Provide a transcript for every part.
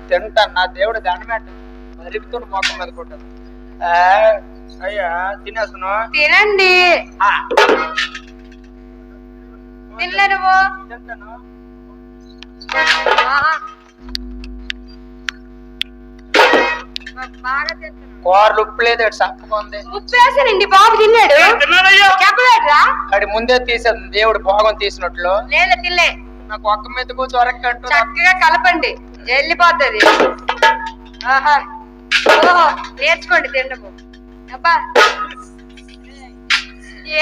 తింటాను నా దేవుడు దండమేట మరుగుతూ మొక్కం మీద కొట్టాను. అయ్యా తినేస్తున్నా తినండి. తినలే నువ్వు? తింటాను. కూరలు ఉప్పు లేదు చక్కగా ఉంది. ఉప్పు వేసానండి. బాబు తిన్నాడు. చెప్పలేదురా? అది ముందే తీసేది దేవుడు భోగం తీసినట్లు. లేదా తినలే. నాకు ఒక్క మెతుకు చొరక్కంటూ చక్కగా కలపండి వెళ్ళిపోతుంది. ఆహా ఓహో నేర్చుకోండి తినము. అబ్బా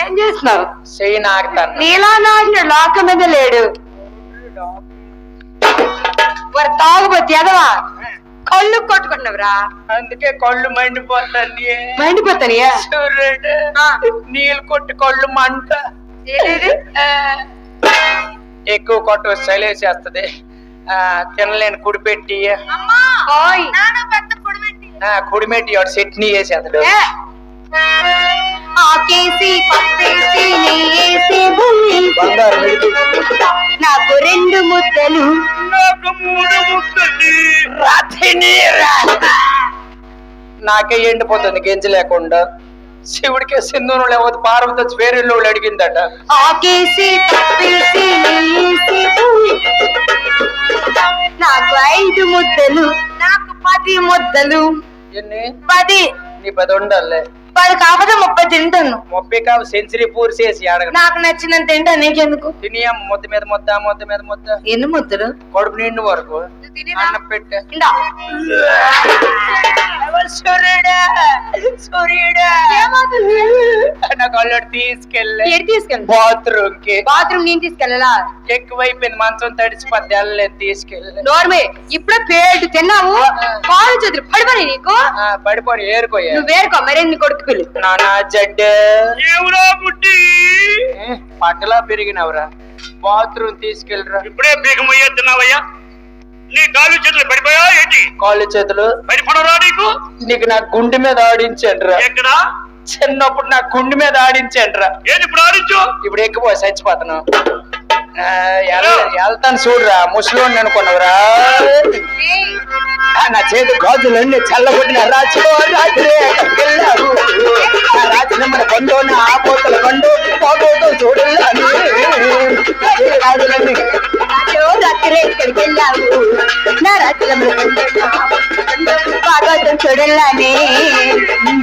ఏం చేస్తున్నావు? చెయ్యి నాకుతాను. నీలా నాగిన లోక మీద లేడు. మరి తాగుబోతు ఎదవా కళ్ళు కొట్టుకుంటున్నావురా. అందుకే కళ్ళు మండిపోతాయి. మండిపోతానియా? సూర్యుడు నీళ్ళు కొట్టి కళ్ళు మంట. ఎక్కువ కొట్టు చలేసేస్తుంది. తినలేని కుడిపెట్టి కుడిమెట్టి వాడు చట్నీ వేసేస్తాడు. నాకు 2 ముద్దలు, నాకు 3 ముద్దలు. నాకే ఎండిపోతుంది గెంజి లేకుండా. శివుడికే సింధూరు లేకపోతే పార్వతి వేరేళ్ళు అడిగిందట. ఆకేసి పప్పేసి నాకు 5 ముద్దలు, నాకు 10 ముద్దలు. ఎన్ని? 10. నీ 10 ఉండాలి. 10 కాకపోతే 30 తింటాను. 30 కావు సెంచరీ పూర్చేసి అడగ. నాకు నచ్చినంత తింటా. నీకెందుకు? తినియా ముద్ద మీద ముద్ద, ముద్ద మీద ముద్ద. ఎన్ని ముద్దలు? కడుపు నిండు వరకు అన్నం పెట్టే. సూర్యుడా సూర్యుడా నాకు ఆల్రెడీ తీసుకెళ్ళి బాత్రూమ్ కి. బాత్రూమ్ నేను తీసుకెళ్ళాలా? ఎక్కువైపోయింది మంచం తడిచిపోద్ది. వెళ్ళలేదు తీసుకెళ్ళి. నోర్మే ఇప్పుడే పేటు తిన్నావు. కాలు చేతులు పడిపోయి నీకు. పడిపోయి ఏరుకోయా. నువ్వు వేరుకో మరే నీ కొడుకు పిల్లి. నానా జడ్డ పట్టలా పెరిగినవరా. బాత్రూమ్ తీసుకెళ్ళరా. ఇప్పుడే బీగమయ్యేస్తున్నావయ్యా. నీ కాళ్ళు చేతులు పడిపోయా ఏంటి? కాళ్ళు చేతులు పడిపడరా నీకు? నీకు నా గుండె మీద ఆడించండ్రా. ఎక్కడ? చిన్నప్పుడు నా గుండె మీద ఆడించండ్రా. ఏది ఇప్పుడు ఆడించు? ఇప్పుడు ఎక్కిపోయి చచ్చిపోతాను. వెళ్తాను చూడరా. ముసలోని అనుకున్నావురా. నా చేతి గాజులన్నీ చల్లగొట్టిన రాజు రాత్రి రాత్రి మన కొండో నా ఆపోతల కొండో పోగోతో చూడాలని గాజులన్నీ రాత్రి ఎక్కడికి వెళ్ళావు? నా రాత్రి చూడాలని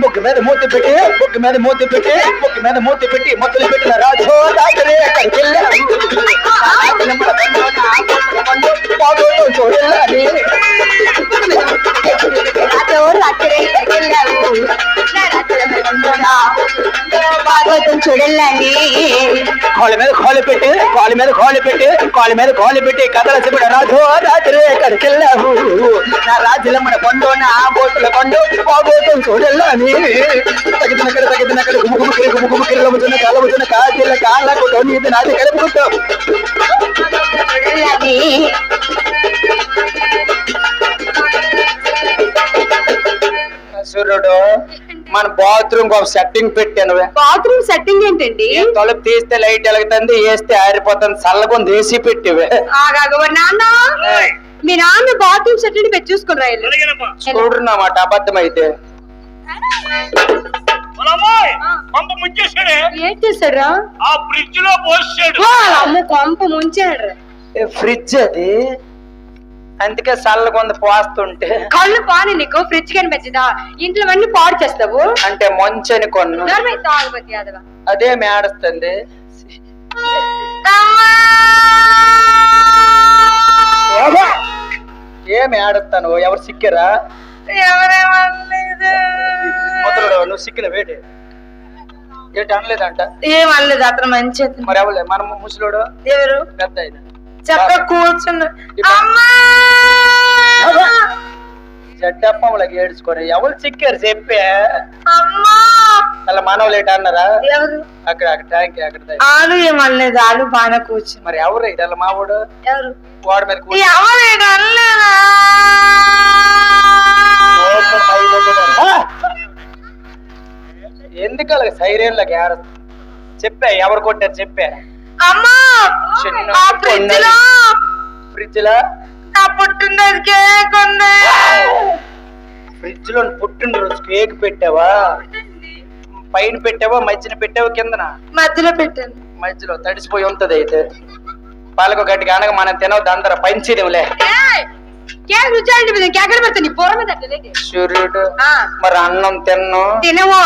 బుక్ మీద మూతి పెట్టి బుక్ మీద మూతి పెట్టి బుక్ మీద మూతి పెట్టి మొత్తం పెట్టిన రాజు రాత్రి ఎక్కడికి వెళ్ళావు? పోగోతో చూడాలని చూడాలని కాళ్ళ మీద కాళ్ళు పెట్టి కాళ్ళ మీద కాళ్ళు పెట్టి కాళ్ళ మీద కాళ్ళు పెట్టి కథల చెప్పిన రాజు రాత్రి ఎక్కడికి వెళ్ళావు? నా రాజుల మన కొండో నా బోతుల కొండో పోగోతం చూడాలని తగినక్కడ గుమ్ముకుమ్ముకిరముతున్న కలవుతున్న కాజీల కాళ్ళకు నీది నాది కలుపుకుంటూ సూర్యుడు మన బాత్రూమ్ ఒక సెట్టింగ్ పెట్టాను. బాత్రూమ్ సెట్టింగ్ ఏంటండి? తలుపు తీస్తే లైట్ వెలుగుతుంది, వేస్తే ఆరిపోతుంది. చల్లగా ఏసీ పెట్టివే. నాన్న మీ నాన్న బాత్రూమ్ సెట్టింగ్ పెట్టి చూసుకుని రాయలు చూడున్నమాట. అబద్ధం అయితే కొంప ముంచేసాడే. ఏం చేశాడు? ఆ ఫ్రిడ్జ్ లో పోసాడు. అమ్మ కొంప ముంచాడు. ఫ్రిడ్జ్ అది అందుకే చల్లగొంద పోస్తుంటే కళ్ళు పాని నీకు. ఫ్రిడ్జ్ కని పెంచుదా ఇంట్లో అన్ని పాడు చేస్తావు. అంటే మంచని కొన్ను అదే మేడుస్తుంది. ఏమి ఆడుస్తాను? ఎవరు సిక్కిరా? మొదలు నువ్వు సిక్కిన వేటి ఏంటి అనలేదంట? ఏం అనలేదు. అతను మంచి. మరి ఎవరు మన ముసలోడు ఎవరు? పెద్ద ఆయన చక్క కూర్చున్నా చెడ్డప్పలకి ఏడ్చుకొని ఎవరు చిక్కారు చెప్పే. అలా మనవలేట అన్నారా? అక్కడ అక్కడ ట్యాంక్ అక్కడ ఆలు ఏమనలేదు. ఆలు బాగా కూర్చుని. మరి ఎవరు ఇది? అలా మావాడు ఎవరు? వాడు మీద ఎందుకు అలా సైరేన్లకి ఏడ చెప్పా? ఎవరు కొట్టారు చెప్పా? ఫ్రిడ్జ్ లో నా పుట్టినరోజు కేక్ ఉంది. ఫ్రిడ్జ్ లో పుట్టినరోజు కేక్ పెట్టావా? పైన పెట్టావా, మధ్యన పెట్టావా, కిందన? మధ్యలో పెట్టాను. మధ్యలో తడిసిపోయి ఉంటది. అయితే పాలకు గట్టిగా అనగా మనం తినవద్దు, అందరూ పంచిదేవులే. కేక్ రుచి అంటే కేక్ పెడతాను నీ పూర్వ మీద సూర్యుడు మరి అన్నం తిన్ను, తినవు.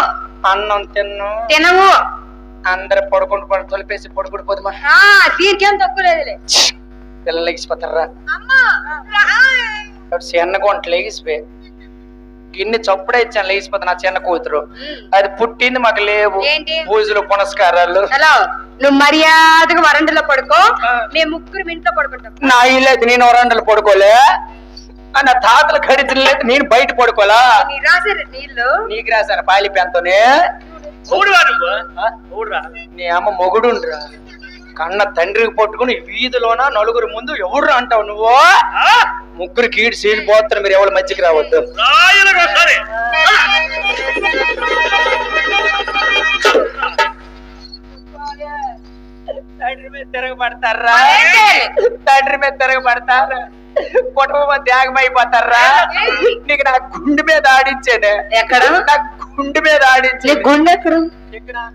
అన్నం తిన్ను, తినవు. అందరు పడుకుంటూ తొలిపేసి పడుకుంటూ పోదు. తీరికేం తక్కువ లేదులే. పిల్లలు లెగిసిపోతారా? చిన్న గుంట లెగిసిపోయి గిన్నె చప్పుడే ఇచ్చాను, లేచిపోతే నా చిన్న కూతురు. అది పుట్టింది మాకు లేవు. ఏంటి? పూజలు పునస్కారాలు. హలో, నువ్వు మర్యాదగా వరండలో పడుకో, మేము ముగ్గురు ఇంట్లో పడుకుంటాం. నా ఇల్లు అయితే నేను వరండలు పడుకోలే, నా తాతలు ఖరీదు లేదు, నేను బయట పడుకోలా. రాసారు నీళ్ళు, నీకు రాశారు పాలి పెంతోనే. నీ అమ్మ మొగుడుండ్రా, కన్న తండ్రికి పట్టుకుని వీధిలోన నలుగురు ముందు ఎవరు అంటావు నువ్వు? ముగ్గురు కీడు సీడి పోతారు, మీరు ఎవరు మధ్యకి రావద్దు. తండ్రి మీద తిరగబడతారా? తండ్రి మీద తిరగబడతారా? కుటుంబం త్యాగమైపోతారా? నీకు నా గుండె మీద ఆడించానే. ఎక్కడ? నా గుండె మీద ఆడించే. గుండె ఎక్కడ?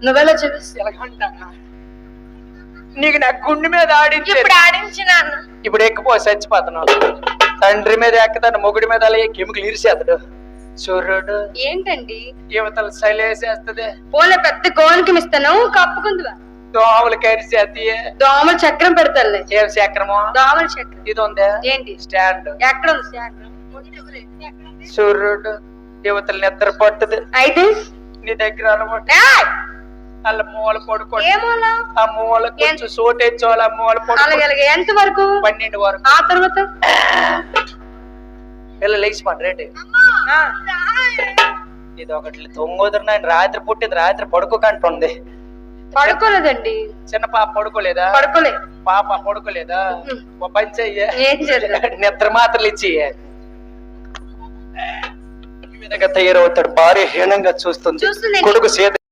నువ్వెలా చూపిస్తా? నీకు నా గుండె మీద ఆడించే. ఇప్పుడు ఆడించిన ఇప్పుడు ఎక్కిపో, చచ్చిపోతున్నావు. తండ్రి మీద ఎక్కుతాను, మొగుడి మీద అలా కెమికల్ ఇరిసేస్తాడు. సూర్యుడు ఏంటండి యువతలు చలేసేస్తుంది. పోలే పెద్ద గోనికి ఇస్తాను, కప్పుకుందివా? దోమలు కరిసేది. దోమలు చక్రం పెడతారులే. ఏం చక్రమో? దోమల చక్రం. ఇది ఉందా? ఏంటి? స్టాండ్. ఎక్కడ ఉంది స్టాండ్? సూర్యుడు యువతలు నిద్ర పట్టుది. అయితే నీ దగ్గర అలవాటు. అలా మూల పడుకో. ఏ మూల? ఆ మూల కొంచెం సోటేచ్చోవాలి. ఆ మూల అలాగే ఎంత వరకు? 12 వరకు. ఆ తర్వాత పిల్లలు లేచిపోండి రేటు. ఇది ఒకటి తొంగోదరు. రాత్రి పుట్టింది, రాత్రి పడుకోకంటుంది. పడుకోలేదండి. చిన్న పాప పడుకోలేదా? పడుకోలే. పాప పడుకోలేదా? ఓ పని చెయ్యి, ఏం చేద్దాం? నిద్ర మాత్రలు ఇచ్చి. ఈ విధంగా తయారవుతాడు. భార్య హీనంగా చూస్తుంది. కొడుకు చేత